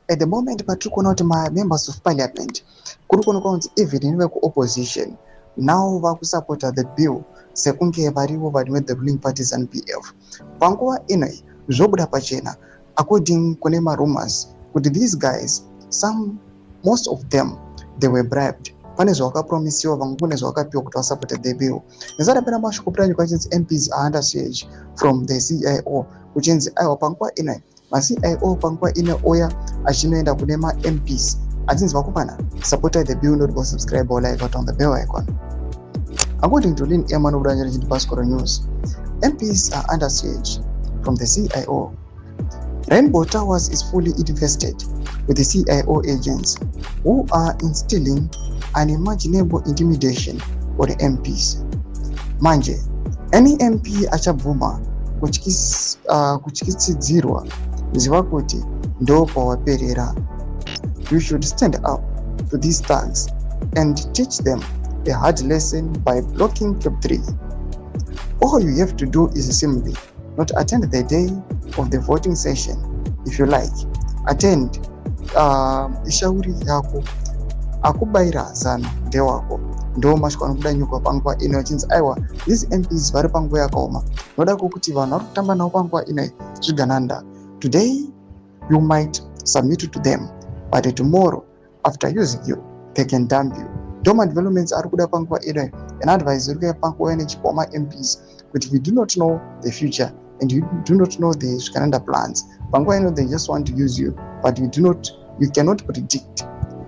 at the moment patiri kuona kuti members of parliament kuri kuonekwa kunzi even nevekuopposition now vakusupporta the bill sekunge varivo vari the ruling party ZANU-PF. Panguva inoi zvobuda pachena according kune marumors kuti these guys most of them they were bribed. Pane zvavakapromisiwa, vamwe kune zvavakapiwa kuti vasupport the bill. Nezvada pena mashoko pera kwachinzi MPs are under siege from the CIO kuchinzi aiwa panguva inoi ma-CIO panguva ine oya achinoenda kune ma-MPs achinzi vakupana supported the bill, not go subscribe or like on the bell icon. According to Lynn Eman of the Pascoro News, MPs are under siege from the CIO. Rainbow Towers is fully invested with the CIO agents who are instilling unimaginable intimidation for the MPs. Manje, any MP achabvuma kutyisidzirwa ziva kuti ndo kwawaperera. You should stand up to these thugs and teach them a hard lesson by blocking Cap 3. All you have to do is simply not attend the day of the voting session. If you like, attend ishauri yako akubaira zano ndewako ndo masvika anobuda nyuka panguva ino achinzi aiwa these MPs vari panguva yakaoma noda kuti vanhu vari kutamba navo panguva inoi zvigananda. Today you might submit to them, but tomorrow after using you they can dump you. Doma developments are kuda panguva inoi. An advice iri panguva ino chipa MPs kuti if you do not know the future and you do not know the zvigananda plans, panguva ino they just want to use you, but you cannot predict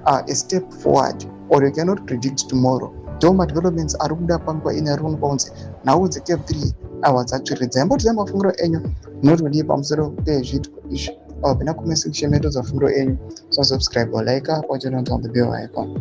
a step forward, or you cannot predict tomorrow. Doma developments are kuda panguva ino ari kuonekwa kunzi nhau dzeCap 3 awadzakwiridza. Imboti mafungiro enyu munotodiwa pamusoro pezviitwa izvi pena comment section medu dzafundo enyu. So subscribe or like up or turn on the bell icon.